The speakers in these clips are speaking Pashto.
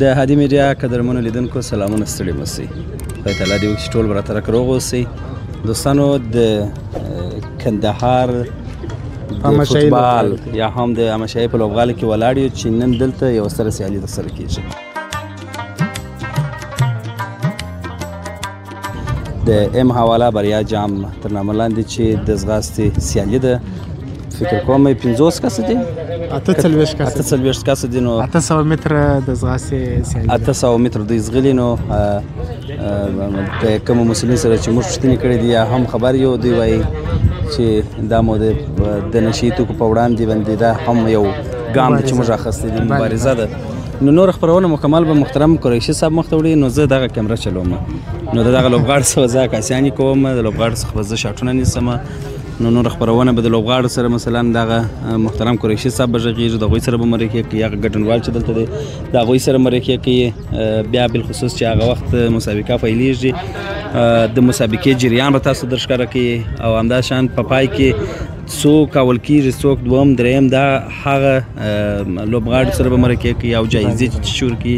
د هادي میډیا قدرمنو لیدونکو سلامونه، ستړي مه شئ. خدای تعالی دې وکړي چې ټول به راتره روغ اوسئ. دوستانو، د کندهار د فوټبال یا هم د امشایي په لوبغالي کې ولاړ یو چې نن دلته یوه ستره سیالي ترسره کېږي. د ام حواله بریا جام تر نامه لاندې چې د ځغاستې سیالي ده، فکر کوم 50 کسه دي، 48 کسه دي. نو 800 متره د ځغاستې سیالي، 800 متره دوی ځغلي. نو د کومو مسؤلینو سره چې موږ پوښتنې کړې دي یا هم خبر یو، دوی وایي چې دا مو د نشي توکو په وړاندې باندې دا هم یو ګام دی چې موږ اخیستی دی، مبارزه ده. نو نور خپرونه مکمل به محترم قریشي صاحب مخ ته وړي. نو زه دغه کیمره چلوم، نو دغه لوبغاړو څخه زه عکاسیانې کوم، د لوبغاړو څخه به زه شاټونه نیسم. نو نور خپرونه به د لوبغاړو سره مثلا دغه محترم قریشي صاحب به غږیږي، د هغوی سره به مرکې کوي، هغه ګډونوال چې دلته دی د هغوی سره مرکې کوي. بیا بالخصوص چې هغه وخت مسابقه پیلیږي، د مسابقې جریان به تاسو درښکاره کوي، او همداشان په پای کې څوک اول کېږي، څوک دوم دریم، دا هغه لوبغاړو سره به مرکې کوي او جایزې چې شور کوي،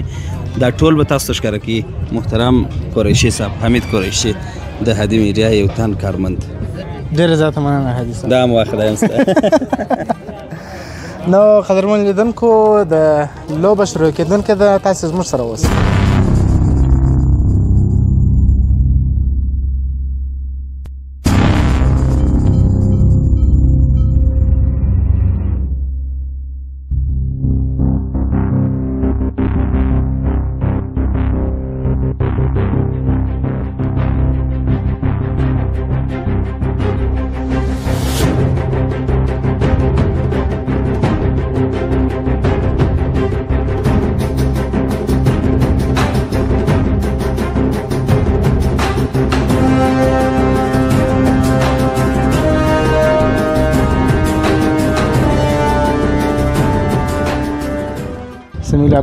دا ټول به تاسو ته ښکاره کوي محترم قریشي صاحب، حمید قریشي د هادي میډیا یو تن کارمند. ډېره زیاته مننه هادي صاحب. دا مواخذه یم ستا. نو قدرمن لیدونکو، د لوبه شروع کېدونکې ده، تاسې زموږ سره اوسئ.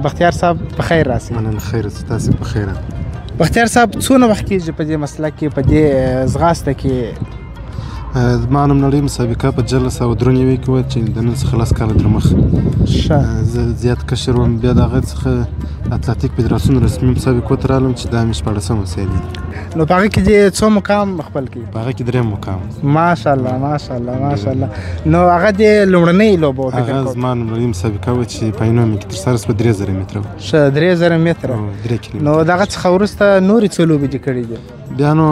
بختیار صاحب په خیر راسئ. مننه، خیر اوسئ، تاسې په خیر. بختیار صاحب څونه وخت کېږي په دې مسلک کې، په دې ځغاسته کې؟ زما نوم نړۍ مسابقه په 1993 کې وه چې د نن څخه 10 کاله در مخه. زه زیات کشر وم. بیا د هغې څخه اتلتیک فدراسیون رسمي مسابقو ته رالم چې دا مې 14مه سیالي ده. نو په هغې کې دې څو مقام خپل کړي؟ په هغې کې 3 مقام. ماشاءالله ماشاءالله ماشاءالله. نو هغه دې لومړنۍ لوبه وه؟ هغه زما نومړنۍ مسابقه وه چې په عینو مې کې ترسره شوه 3000 متره وه. ښه، 3000 متره. 3 کیلومتره. نو د هغه څخه وروسته نورې څو لوبې دې کړي دي؟ بیا نو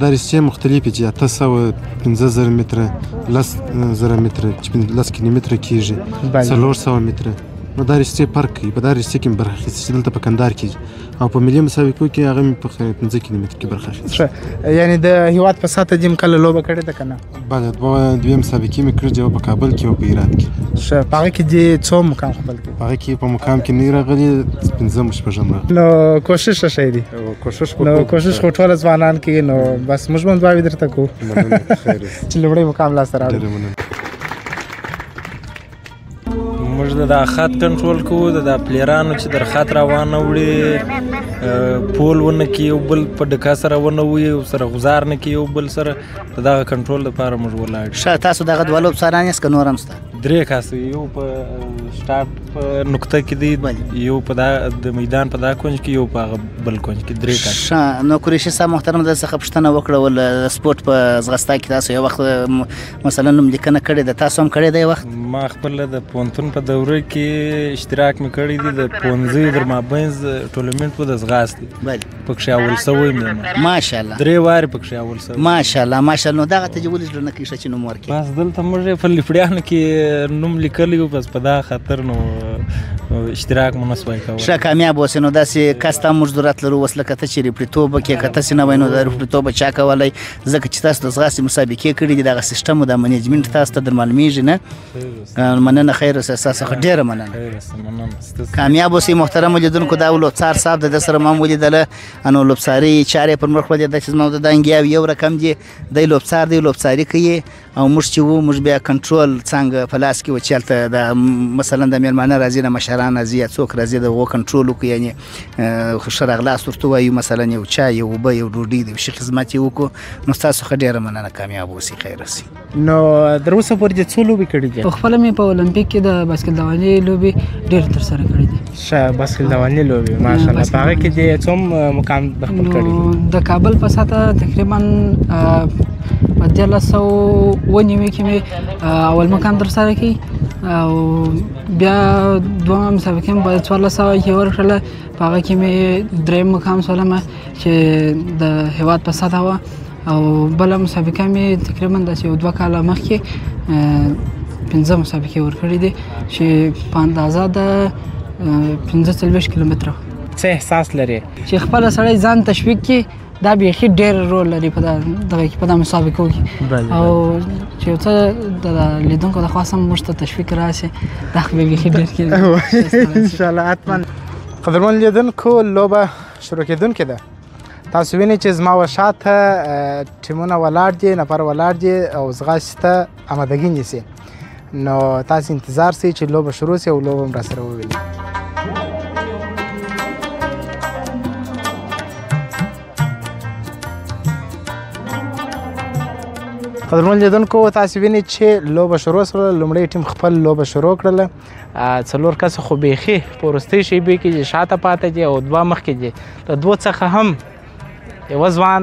دا رشتې مختلفې چې 800 15000 متره 10000 متره چې 10 کیلومتره کېږي، 400 متره. نو دا رشتې فرق کوي. په دا رشتې کې مې برخه اخیستې چې دلته په کندهار کې، او په ملي مسابقو کې هغه مې په 15 کیلومتر کې برخه اخیستې. ښه، یعنې د هېواد په سطحه دې هم کله لوبه کړې ده که نه؟ بله، دوې مسابقې مې کړې، یوه په کابل کې او په هرات کې. ښه، په هغې کې دې څو مقام خپل کړي؟ په هغې کې په مقام کې نه راغلي، 5م شپږم راغلي. نو کوشش ښه شی دی. نو کوشش خو ټوله ځوانان کوي، نو بس موږ هم دعاوې درته کوو چې لومړی مقام لاسته راوړو. موږ د خط کنټرول کوو، د پلیرانو چې در خط روانه وړي، پول ونه کړي، یو بل په ډکه سره ونه وي، سره غزار نه کړي یو بل سره. د دغه کنټرول لپاره موږ ولاړ یو. ښه، تاسو دغه دوه لوبڅاران یاست که نور هم شته؟ 3 کسه، یو په سټارټ په نقطه کې دی، یو په د میدان په دا کونج کې، یو په هغه بل کونج کې. 3 کسه. ښه، نو قریشي صاحب محترم، در څخه پوښتنه وکړه، ول سپورټ په ځغاسته کې تاسو یو وخت مثلا نوملیکنه کړې ده، تاسو هم کړې ده یو وخت؟ ما خپله د پوهنتون په دوره کې اشتراک مې کړی دی، د پوهنځي در مابینځ ټورنمنټ په د ځغاستې پکښې اول سوی مې. ماشاءالله 3 وارې پکښې اول سوی. ماشاءالله ماشاءالله. نو دغه ته دې ولې زړه نه کېږي چې نوم ورکړې؟ بس دلته موږ یې په لفړیانو کې نوم لیکلی و، بس په دا خاطر نو اشتراک مو نه سوای کولی. ښه، کامیاب اوسئ. نو داسې کس ته موږ ضرورت لرو، اوس لکه ته چې ریفریتوبه کې که تاسې نه وای نو دا ریفریتوبه چا کولی؟ ځکه چې تاسو د ځغاستې مسابقې کړي دي، دغه سیسټم و، دا منیجمنټ تاسو ته در معلومیږي نه؟ مننه، خیر اوسئ، ستاسو څخه ډېره مننه. کامیاب اوسئ محترمو لیدونکو. دا لوبڅار صاحب د ده سره ما هم ولیدله، نو لوبڅاري چارې پر مخ ولیده چې زما د دانګیاو یو رقم دي، دی لوبڅار دی، لوبڅاري کوي. او موږ چې وو، موږ بیا کنټرول څنګه په لاس کې و چې هلته د مثلا د مېلمانه راځي، د مشران راځي، یا څوک راځي، د هغو کنټرول وکړو. یعنې ښه راغلاست ورته ووایو، مثلا یو چای، یو اوبه، یو ډوډۍ، د یو شي خدمت یې وکړو. نو ستاسو څخه ډېره مننه، کامیاب اوسئ، خیر اوسئ. نو در اوسه پورې دې څو لوبې کړي دي؟ خپله مې په اولمپیک کې د باسکټ دوانې لوبې ډېرې ترسره کړې دي. باسکل دواني لوبي ماشاءالله په هغه کې د څوم مقام د خپل کړی د کابل په ساته تقریبا په 1999 کې مې اول مقام در سره کی او بیا دوه مسابقې په 1400 کې ورکړله په هغه کې مې دریم مقام سولم چې د هیواد په ساته و او بل مسابقه مې تقریبا د 2 کال مخکې 15 مسابقې ورکړې دي چې په اندازه د 45 کیلومتره څه احساس لري چې خپل سړی ځان تشویق کړي دا بیخي ډېر رول لري په دغه مسابقو کې او چې یو څه د لیدونکو د خوا هم موږ ته تشویق راشي دا خو بیخي ډېر کېږي انشاءالله حتما قدرمن لیدونکو لوبه شروع کېدونکې ده تاسو وینئ چې زما و شاته ټیمونه ولاړ دي نفر ولاړ دي او ځغاستې ته امادګي نیسي نو تاسو انتظار سئ چې لوبه شروع سي او لوبه هم راسره ووینئ قدرمن لیدونکو تاسو وینئ چې لوبه شروع سوه لومړی ټیم خپل لوبه شروع کړله 4 کسه خو بیخي په وروستۍ شیبې کې چې شاته پاتې دي او 2 مخکې دي د 2 څخه هم یو ځوان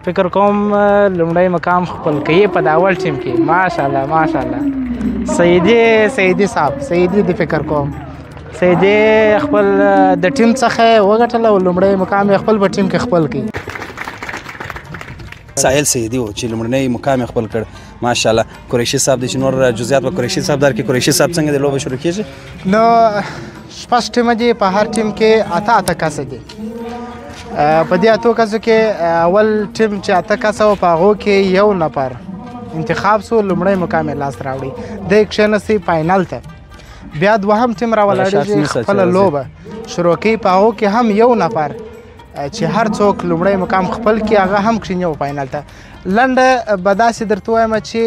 فکر کوم لومړی مقام خپل کوي په اول ټیم کې ماشاءالله ماشاءالله سیدی صاحب سیدی د فکر کوم سیدی خپل د ټیم څخه وګټله او لومړی مقام خپل په ټیم کې خپل کوي ساحل سیدی و چې لومړنی مقام خپل کړ ماشاءالله قریشي صاحب د نور جزئیات په قریشي صاحب درکې قریشي صاحب څنګه د لوبه شروع کیږي نو شپږ ټیمه دي په هر ټیم کې اته کسه دي په دې اتو کسو کې اول ټیم چې اته کسه و په هغو کې یو نفر انتخاب سو لومړی مقام یې لاس راوړي دی کښېنستی فاینل ته بیا دوهم ټیم راولاړېږي خپله لوبه شروع کوي په هغو کې هم یو نفر چې هر څوک لومړی مقام خپل کړي هغه هم کښېني فاینل ته لنډه به داسې درته ووایم چې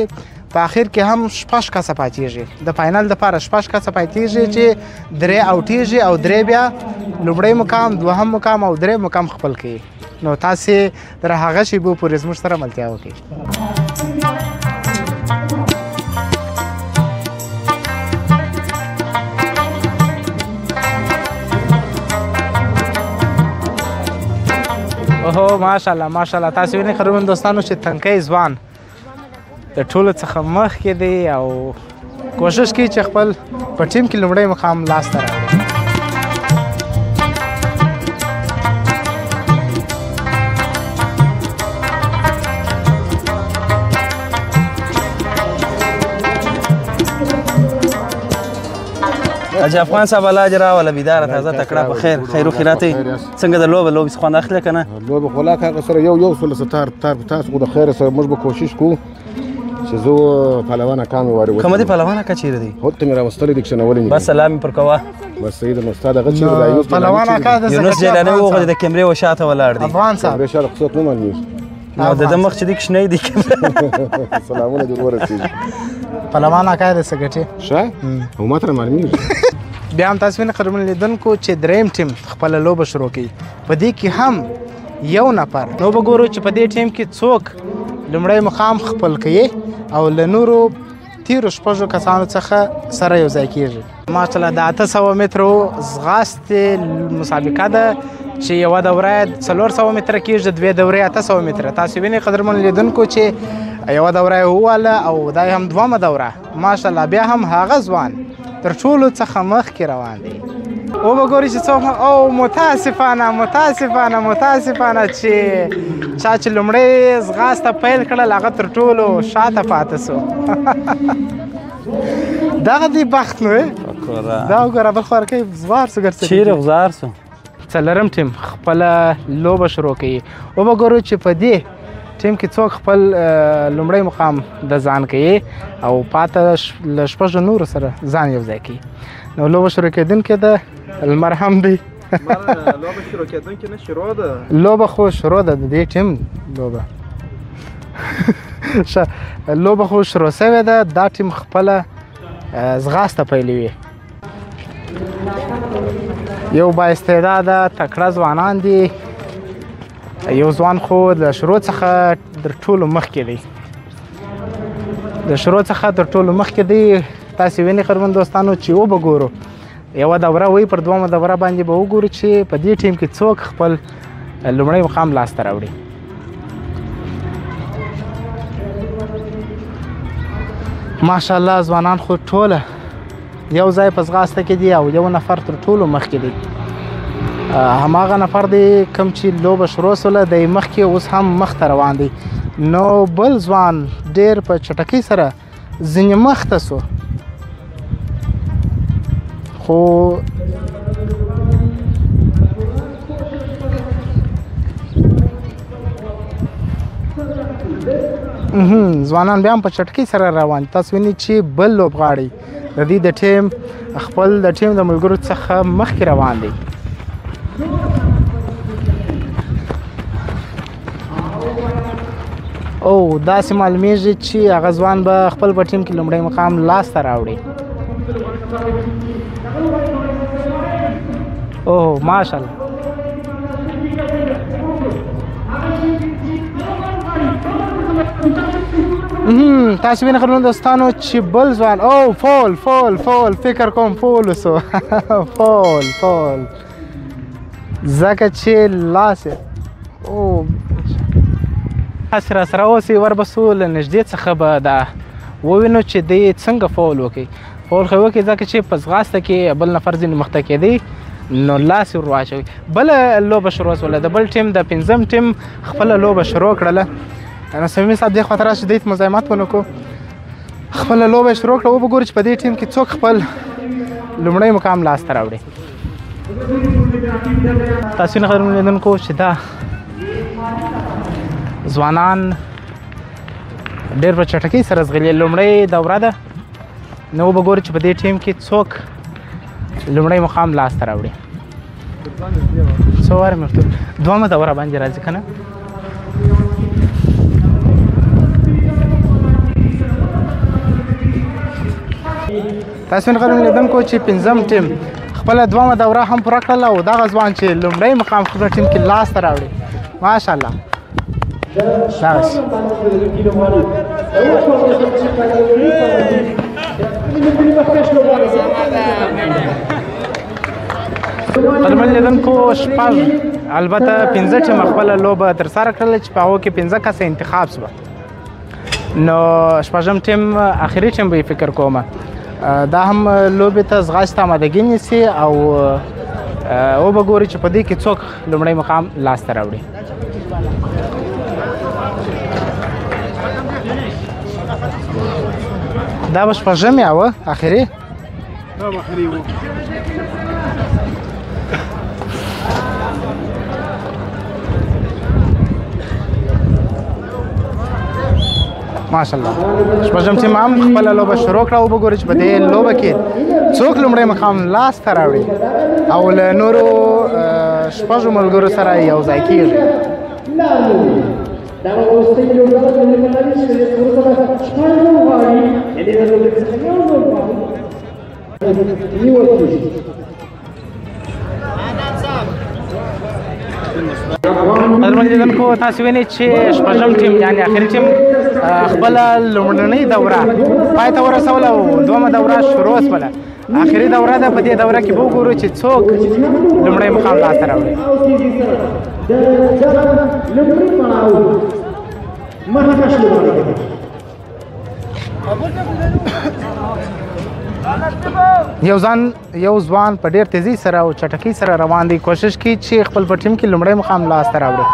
په اخر کې هم 6 کسه پاتېږي د فاینل دپاره 6 کسه پاتېږي چې 3 اوټېږي او 3 بیا لومړی مقام دوهم مقام او 3 مقام خپل کوي نو تاسې تر هغه شیبو پورې زموږ سره ملتیا وکړئ اوهو ماشاءالله ماشاءالله تاسو وینئ قدرمن دوستانو چې تنکی ځوان د ټولو څخه مخکې دی او کوشش کوي چې خپل په ټیم کې لومړی مقام لاسته راوړي حاجی افغان صاحب الله اجر ولا بیدار تازه تکړه په خیر خیر او خیراتي څنګه د لوبه خوند اخلي کنه لوبه خلاک هغه سره یو سل ستار تاسو د خیر سره موږ به کوشش کوو چې زه پهلوانه کام واري کوم دي پهلوانه کا چیرې دي هوت مې راوستلې د کښنولې بس سلام پر کوا بس سید نو استاد هغه چې دا یو پهلوانه کا د یونس جیلانی وغه د کیمرې و شاته ولاړ دي افغان صاحب رشاد خصوص نه معلومه نو د مخ چې د کښنې دي سلامونه دې ورسېږي پهلوانه کا د سګټي ښه او ماته معلومه بیا هم تاسو وینئ قدرمن لیدونکو چې دریم ټیم خپله لوبه شروع کوي په دې کې هم یو نفر نو به ګورو چې په دې ټیم کې څوک لومړی مقام خپل کوي او له نورو تیرو شپږو کسانو څخه سره یو ځای کېږي ماشاءالله د 800 مترو ځغاستې مسابقه ده چې یوه دوره یې 400 متره کېږي 2 دورې 800 متره تاسو وینئ قدرمن لیدونکو چې یوه دوره یې وواله او دا هم دومه دوره ماشاءالله بیا هم هغه ځوان تر ټولو څخه مخکې روان دی وبه ګورئ چې څوک او متاسفانه چې چا چې لومړی ځغاسته پیل کړل هغه تر ټولو شاته پاته سو دغه دی بخت نو دا وګوره بل خوا ورکوي زوار سو ګرځېدي چیرې غزار سو څلورم ټیم خپله لوبه شروع کوي وبه ګورو چې په دې ټیم کې څوک خپل لومړی مقام د ځان کوي او پاته له شپږو نورو سره ځان یو ځای کوي نو لوبه شروع کېدونکې ده لمر هم دی لوبه شروع کېدونکې نه شروع ده لوبه خو شروع ده د دې ټیم لوبه خو شروع شوې ده دا ټیم خپله ځغاسته پیلوي یو بااستعداده تکړه ځوانان دي یو ځوان خو د شروع څخه تر ټولو مخکې دی تاسې وینئ قدرمن دوستانو چې وبه ګورو یوه دوره وي پر دومه دوره باندې به وګورو چې په دې ټیم کې څوک خپل لومړی مقام لاسته راوړي. ماشاءالله ځوانان خو ټوله یو ځای په ځغاسته کې دي او یو نفر تر ټولو مخکې دی. هماغه نفر دی کوم چې لوبه شروع سوله دی مخکې اوس هم مخته روان دی. نو بل ځوان ډېر په چټکۍ سره ځینې مخته سو خو ځوانان بیا هم په چټکۍ سره روان. تاسو وینئ چې بل لوبغاړی د دې د ټیم خپل د ټیم د ملګرو څخه مخکې روان دی. او داسې معلومیږي چې هغه ځوان به خپل په ټیم کې لومړی مقام لاسته راوړي. اوه ماشاءالله تاسو وینئ قدرمنو دوستانو چې بل ځوان او فول فول فول فکر کوم فول وسو فول فول ځکه چې لاس او هسې راسره اوسئ وربسو له نږدې څخه به دا ووینو چې دی څنګه فول وکړي. فول خو وکړي ځکه چې په ځغاسته کې بل نفر ځینې مخته کېدی نو لاس یې ور واچوي. بله لوبه شروع شوله د بل ټیم د پنځم ټیم خپله لوبه شروع کړله. نو صمیمي صاحب دې خواته راشي دې ته مزاحمت ونه کړو. خپله لوبه یې شروع کړه. وبګورو چې په دې ټیم کې څوک خپل لومړی مقام لاسته راوړي. تاسو نه قدرمنو لیدونکو چې دا ځوانان ډېر په چټکۍ سره ځغلي. لومړۍ دوره ده. نو وبګورو چې په دې ټیم کې څوک لومړی مقام لاسته راوړي. څو واره مې ورته دومه دوره باندې راځي که نه. تاسو نه قدرمنو لیدونکو چې پنځم ټیم خپله دومه دوره هم پوره کړله او دغه ځوان چې لومړی مقام خپل ټیم کې لاسته راوړي ماشاءالله دغسې. قدرمنو لیدونکو شپږ البته پنځه ټیمه خپله لوبه ترسره کړله چې په هغو کې پنځه کسه انتخاب شوه. نو شپږم ټیم اخري ټیم به یې فکر کومه دا هم لوبې ته ځغاستې آمادګي نیسي او وبګوري چې په دې کې څوک لومړی مقام لاسته راوړي. دا به شپږم یا وه اخري؟ دا به اخري وه. ماشاءالله شپږم ټیم هم خپله لوبه شروع کړه. وبګورئ چې په دې لوبه کې څوک لومړی مقام لاسته راوړي او له نورو شپږو ملګرو سره یو ځای کېږي. قدرمنو لیدونکو تاسو وینئ چې شپږم ټیم یعنې اخري ټیم خپله لومړنۍ دوره پای ته ورسوله او دومه دوره شروع شوله. اخري دوره ده. په دې دوره کې به وګورو چې څوک لومړی مقام لاسته راوړي. یو ځوان په ډېر تیزی سره او چټکۍ سره روان دی. کوشش کوي چې خپل په ټیم کې لومړی مقام لاسته راوړي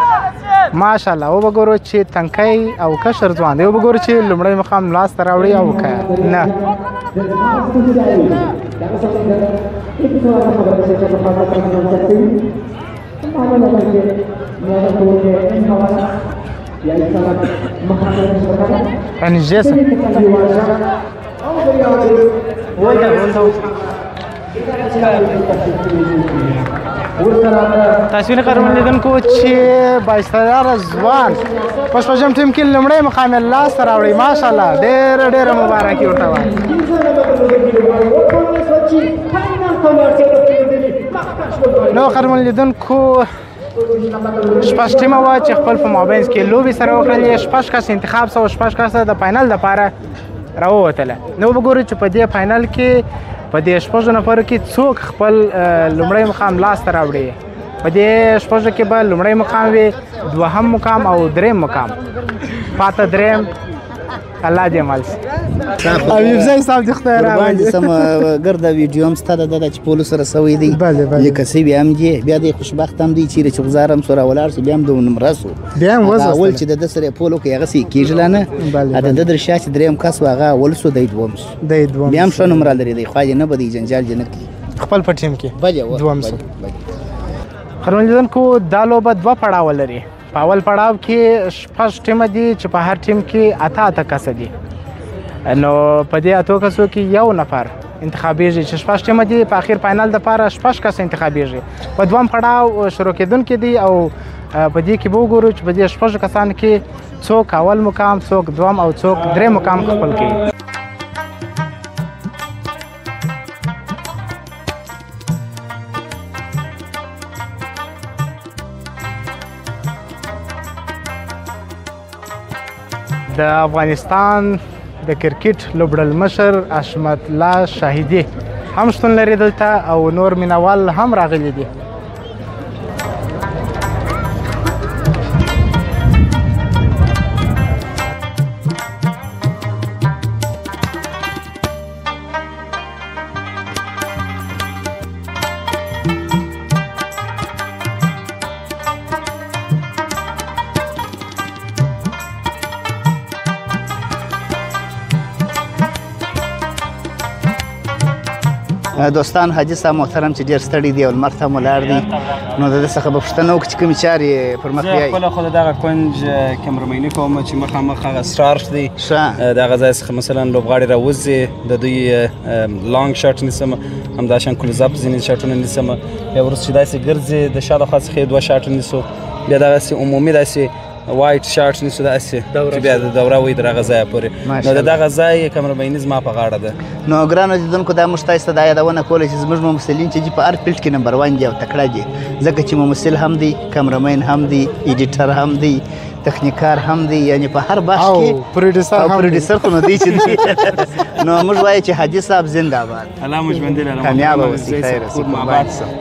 ماشاءالله. وبګورو چې تنکی او کشر ځوان دی. وبګورو چې لومړی مقام لاسته راوړي او که نه. نږدې شه تاسو نه قدرمنو لیدونکو چې بااستعداده ځوان په شپږم ټیم کې لومړی مقام یې لاسته راوړی ماشاءالله. ډېره ډېره مبارکي ورته وایم. نو قدرمنو لیدونکو شپږ ټیمه وه چې خپل په مابینځ کې لوبې سره وکړلې. شپږ کسه انتخاب سوه. شپږ کسه د فاینل دپاره راووتله. نو وګورو چې په دې فاینل کې په دې شپږو نفرو کې څوک خپل لومړی مقام لاسته راوړي. په دې شپږو کې به لومړی مقام وي، دوهم مقام او دریم مقام. پاته دریم الله دې مال شي. حبیبزی صاحب دې خدای راوړي. سم ګرده ویډیو هم ستا د چې پولو سره سوی دی، لیکه سوي هم دي، بیا دې خوشبخت هم دی چیرې چې غزار هم سره ولاړ شي، بیا هم د نمره سو بیا هم وځه اول چې د ده سره پولو کوي هغسې کېږي لا نه. د ده در شا چې درېیم کس و هغه اول سو دی دوم سو، بیا هم ښه نمره لري، دی خوا یې نه به دی جنجال یې نه کوي خپل په ټیم کې بلې دوم سو. خرمن لیدونکو دا لوبه دوه پړاوه لري. په اول پړاو کې شپږ ټیمه دي چې په هر ټیم کې اته کسه دي. نو په دې اتو کسو کې یو نفر انتخابیږي چې شپږ ټیمه دي، په اخر فاینل دپاره شپږ کسه انتخابیږي. په دوم پړاو شروع کېدونکي دي او په دې کې به وګورو چې په دې شپږو کسانو کې څوک اول مقام، څوک دوم او څوک دریم مقام خپل کوي. د افغانستان د کرکټ لوبډلمشر حشمت الله شاهدي هم شتون لري دلته او نور مینوال هم راغلي دي. دوستان حاجي صاحب محترم چې ډېر ستړي دي او لمر ته هم ولاړ دي، نو د ده څخه به پوښتنه وکړو چې کومې چارې پر مخ بیایي. زه خپله خو د دغه کونج کمرمیني کوم چې مخامخ هغه سټارټ دی، د هغه ځای څخه مثلا لوبغاړي راوځي، د دوی لانګ شاټ نیسم، همداشان کلوزاپ ځینې شاټونه نیسم، بیا وروسته چې داسې ګرځي د شا له خوا څخه یې دوه شاټ نیسو، بیا دغسې عمومي داسې وایټ شارټ نیسو داسې چې بیا د دوره وي د هغه ځایه پورې. نو د دغه ځای کمربیني زما په غاړه ده. نو ګرانو لیدونکو دا موږ تاسو ته دا یادونه کوله چې زموږ ممثلین چې دي په هر فیلډ کې نمبر 1 دي او تکړه دي، ځکه چې ممثل هم دي، کمرمین هم دي، ایډیټر هم دي، تخنیکار هم دی، یعنی په هر بخش کې پروډوسر خو نو دی چې نو موږ وایو چې حاجي صاحب زنده باد، الله مو ژوندی لرم، کامیاب اوسئ، خیر اوسئ،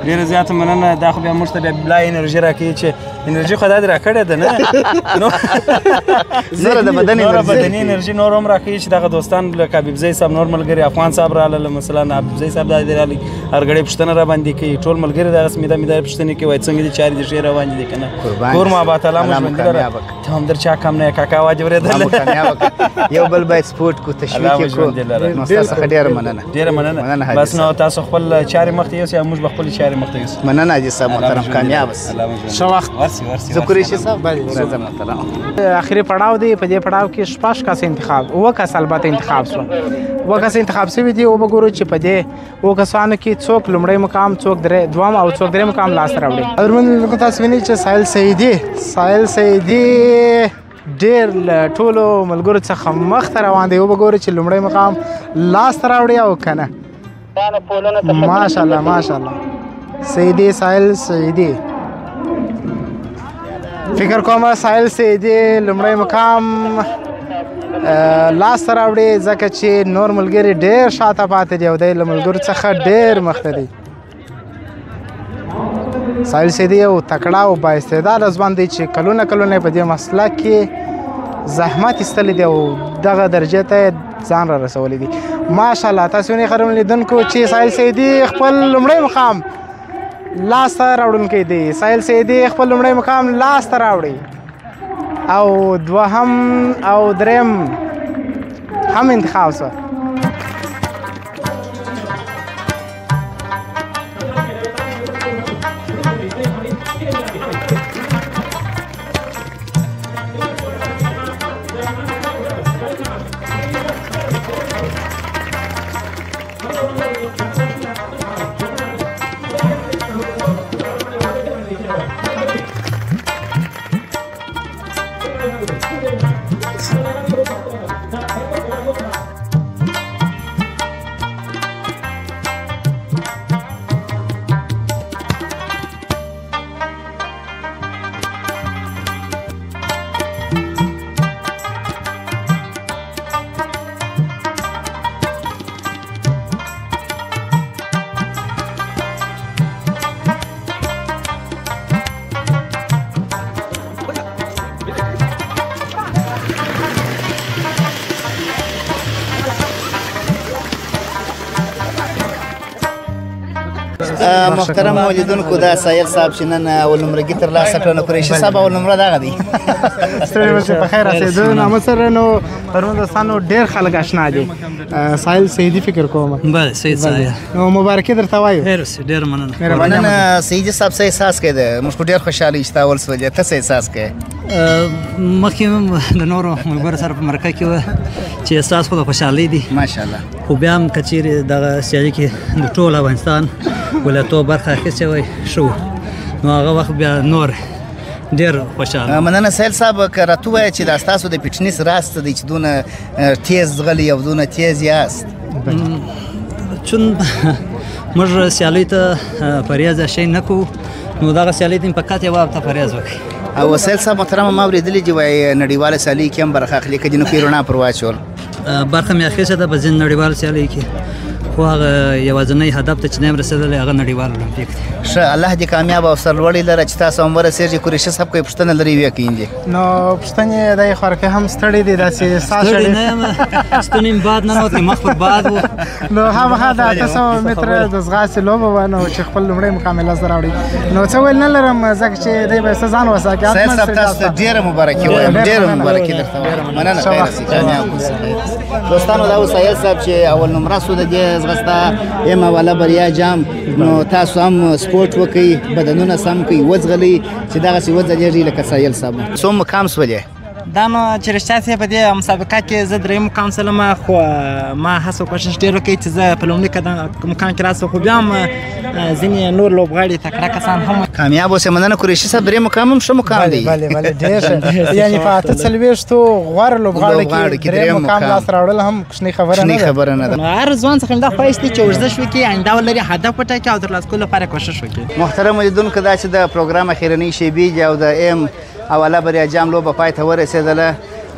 ډېره زیاته مننه. دا خو بیا موږ ته بیا بلا انرژي راکوي چې انرژي خو دا دې راکړې ده نه نوره د بدني انرژي نور هم راکوي چې دغه دوستان لکه حبیبزی صاحب نور ملګري افغان صاحب راغله، مثلا حبیبزی صاحب دا دې راغلی هر غړی پوښتنه راباندې کوي، ټول ملګري دغسې میده میده پوښتنې کوي وایي څنګه دي چارې دې ښې روانې دي که نه. کور مو آباد، الله مو ژوندي لره، ته هم در چا کم نه یې کاکا واجب اورېدل، یو بل باید سپورټ کو، تشویق یې کړو. نو ستاسو څخه ډېره مننه، ډېره مننه. بس نو تاسو خپل چارې مخ ته یوسئ او موږ به خپلې چارې مخ ته یوسو. مننه حاجي صاحب محترم، کامیاب اوسئ. ښه وخت. زه قریشي صاحب راځم محترم. اخري پړاو دی، په دې پړاو کې شپږ کس انتخاب، اووه کس البته انتخاب شو، اووه کس انتخاب شوي دي. وګورو چې په دې اووه کسانو کې څوک لومړی مقام، څوک دوم او څوک دریم مقام لاسته راوړي. درمن تاسو وینئ چې ساحل سیدي ډېر له ټولو ملګرو څخه مخ ته روان دی. وګورو چې لومړی مقام لاسته راوړي او که نه. ماشاءالله ماشاءالله ساحل سیدي، فکر کوم ساحل سیدي لومړی مقام لاسته راوړي، ځکه چې نور ملګري ډېر شاته پاتې دي او دی له ملګرو څخه ډېر مخته دی. ساحل سیدي یو تکړه او بااستعداده ځوان دی چې کلونه کلونه په دې مسلک کې زحمت ایستلی دی او دغه درجې ته ځان را رسولی دی. ماشاءالله تاسو وینئ خرم لیدونکو چې ساحل سیدي خپل لومړی مقام لاسته راوړونکی دی. ساحل سیدي خپل لومړی مقام لاسته راوړي او دوهم او دریم هم انتخاب شو. محترم اولیدونکو دا سایل صاحب چې نن اول نمرګي ترلاسه کړه نو قریشي صاحب اول نمره دغه دی. ستړي اوسئ په خیر رسېدو نامه سره نو پرون دوستانو ډېر خلک اشنا دي. سایل سیدي فکر کوم. بله سید صاحب نو مبارکي درته وایو. خیر اوسئ ډېره مننه. مننه سیدي صاحب څه احساس کوې د موږ خو ډېر خوشحاله یو چې تا اول سولې ته څه احساس کوې؟ مخکې هم د نورو ملګرو سره په مرکه کې وه چې احساس خو د خوشحالۍ دی ماشاءالله. خو بیا هم که چیرې دغه سیالي کې د ټول افغانستان ولایتونو برخه اخیستې وای ښه وو نو هغه وخت بیا نور ډېر خوشحاله. مننه سهیل صاحب که راته ووایه چې دا ستاسو د فټنس راز څه دی چې دونه تیز ځغلي او دونه تیز یاست؟ چون موږ سیالیو ته پریاز شی نه کوو نو دغه سیالۍ ته فقط یوه هفته پریاز وکړئ. او سهیل صاحب محترمه ما اورېدلي چې وایي نړیواله سیالۍ کې هم برخه اخلي که جنوبي رڼا پر واچول برخه مې اخیسته ده په ځینې نړیوالو سیالیو کې خو هغه یوازینی هدف ته چې نه یم رسېدلی هغه نړیوال اولمپیک دی. ښه الله دې کامیاب او سرلوړی لره چې تاسو هم ورسېږئ. قریشي صاحب که یې پوښتنه لرئ ویې کوي دي. نو پوښتنې دی خو هم ستړي دي داسې ساه ستړي نه یم ستونی مې باد ننوت مخ پر باد و نو خامخا د 800 متره د ځغاستې لوبه وه نو چې خپل لومړی مقام یې لاسته راوړي نو څه ویل نه لرم ځکه چې دی به څه ځان وساتي. سهیل صاحب تاسو ته ډېره مبارکي وایم ډېره مبارکي درته وایم. مننه خیر اوسئ کامیاب اوسئ. دوستانو دا و سهیل صاحب چې اول نمره سو د دې ځغسته یم اوله بریا جام نو تاسو هم سپورټ وکئ بدنونه سم کئ وځغلئ چې دغسې وځلیږئ لکه سهیل صاحب. څوم مقام سولې؟ دا نو چې رښتیا سې په دې مسابقه کې زه درېیم مقام سلمه خو ما هڅه کوشش ډېر وکړی چې زه په لومړي مقام کې راسم خو بیا هم ځینې نور لوبغاړي تکړه کسان هم کامیاب اوسئ. مننه قریشي صاحب درېیم مقام هم ښه مقام دی. بلې بلې ډېر ښه یعنې په 840 غوره لوبغاړو کې درېیم مقام لاسته راوړل هم کوچنۍ خبره نه ده. هر ځوان څخه همدا خواهش دی چې ورزش وکړي آینده ولري هدف وټاکي او ترلاسه کولو لپاره کوشش وکړي. محترم لیدونکو دا چې د پروګرام اخرنۍ شیبې دي او د ایم اوله بریا جام لوبه پای ته ورسېدله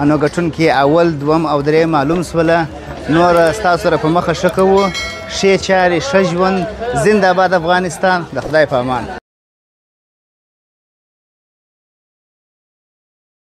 نو ګټونکي اول دوم او درېیم معلوم سوله. نور ستاسو سره په مخه ښه کوو. ښې چارې ښه ژوند. زنده باد افغانستان. د خدای په امان.